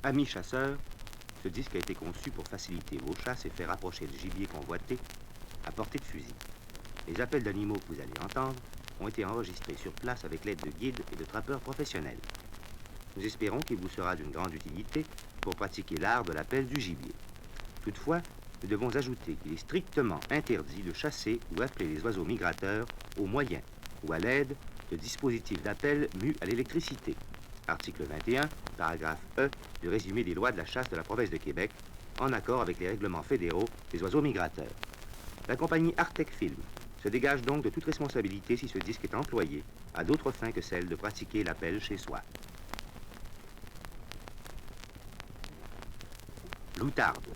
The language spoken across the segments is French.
Amis chasseurs, ce disque a été conçu pour faciliter vos chasses et faire approcher le gibier convoité à portée de fusil. Les appels d'animaux que vous allez entendre ont été enregistrés sur place avec l'aide de guides et de trappeurs professionnels. Nous espérons qu'il vous sera d'une grande utilité pour pratiquer l'art de l'appel du gibier. Toutefois, nous devons ajouter qu'il est strictement interdit de chasser ou appeler les oiseaux migrateurs au moyen ou à l'aide de dispositifs d'appel mus à l'électricité. Article 21, paragraphe E du résumé des lois de la chasse de la province de Québec, en accord avec les règlements fédéraux des oiseaux migrateurs. La compagnie Artec Film se dégage donc de toute responsabilité si ce disque est employé à d'autres fins que celle de pratiquer l'appel chez soi. L'outarde.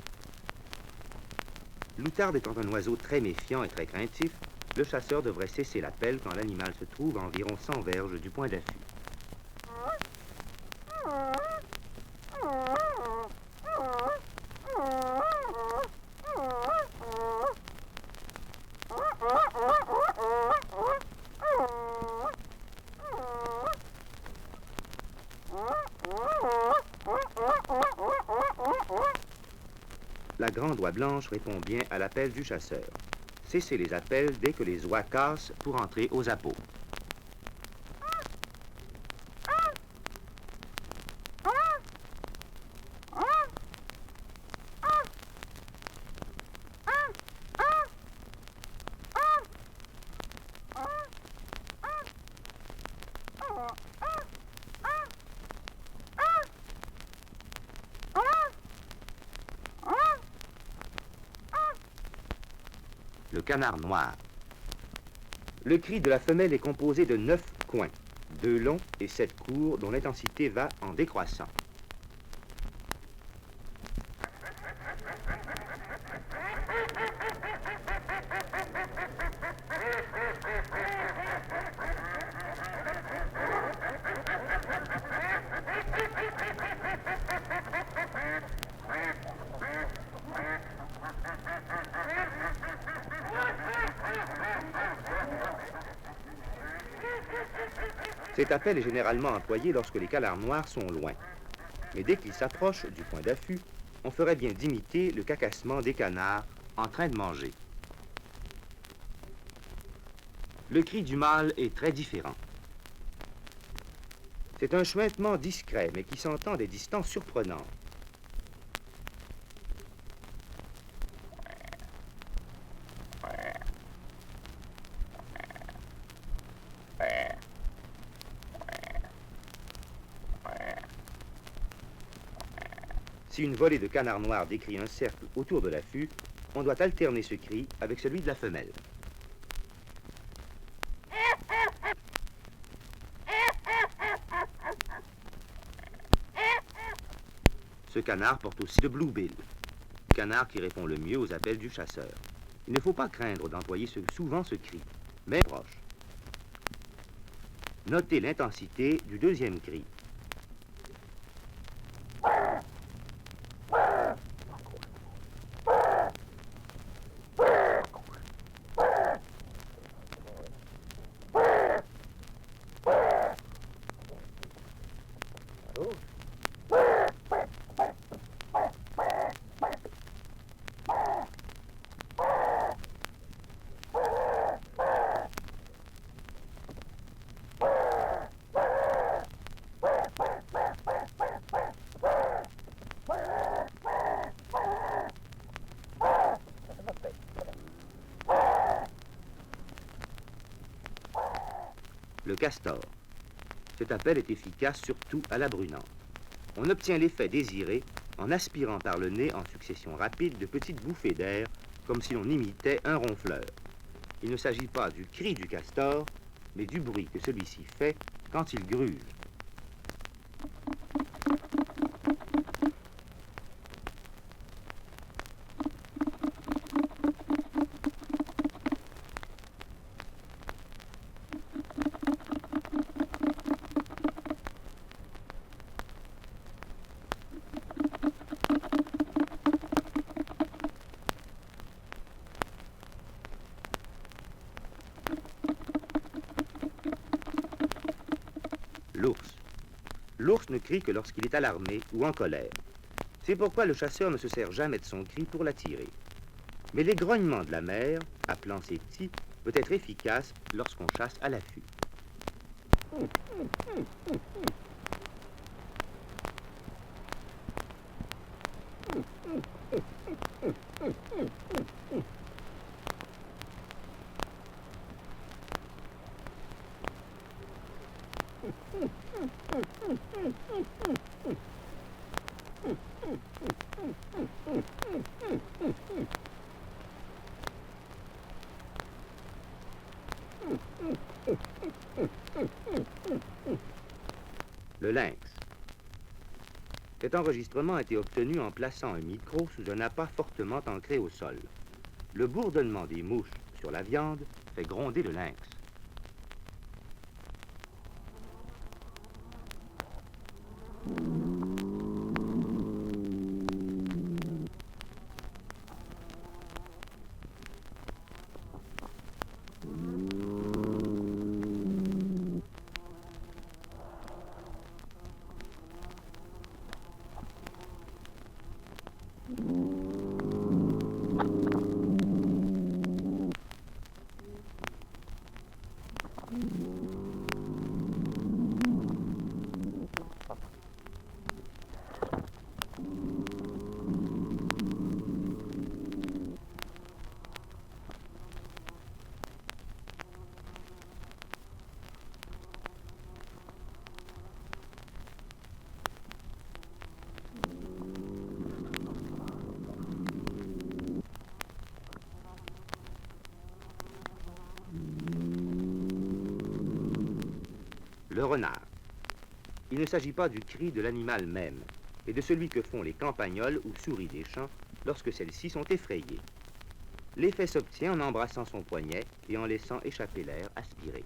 L'outarde étant un oiseau très méfiant et très craintif, le chasseur devrait cesser l'appel quand l'animal se trouve à environ 100 verges du point d'affût. La grande oie blanche répond bien à l'appel du chasseur. Cessez les appels dès que les oies cassent pour entrer aux appâts. Le canard noir. Le cri de la femelle est composé de 9 coins, 2 longs et 7 courts, dont l'intensité va en décroissant. Cet appel est généralement employé lorsque les canards noirs sont loin. Mais dès qu'ils s'approchent du point d'affût, on ferait bien d'imiter le cacassement des canards en train de manger. Le cri du mâle est très différent. C'est un chuintement discret, mais qui s'entend à des distances surprenantes. Si une volée de canards noirs décrit un cercle autour de l'affût, on doit alterner ce cri avec celui de la femelle. Ce canard porte aussi le bluebill, canard qui répond le mieux aux appels du chasseur. Il ne faut pas craindre d'employer souvent ce cri, mais proche. Notez l'intensité du deuxième cri. Le castor. Cet appel est efficace surtout à la brunante. On obtient l'effet désiré en aspirant par le nez en succession rapide de petites bouffées d'air, comme si l'on imitait un ronfleur. Il ne s'agit pas du cri du castor, mais du bruit que celui-ci fait quand il gruge. L'ours. L'ours ne crie que lorsqu'il est alarmé ou en colère. C'est pourquoi le chasseur ne se sert jamais de son cri pour l'attirer. Mais les grognements de la mère, appelant ses petits, peut être efficace lorsqu'on chasse à l'affût. Le lynx. Cet enregistrement a été obtenu en plaçant un micro sous un appât fortement ancré au sol. Le bourdonnement des mouches sur la viande fait gronder le lynx. Le renard. Il ne s'agit pas du cri de l'animal même, mais de celui que font les campagnols ou souris des champs lorsque celles-ci sont effrayées. L'effet s'obtient en embrassant son poignet et en laissant échapper l'air aspiré.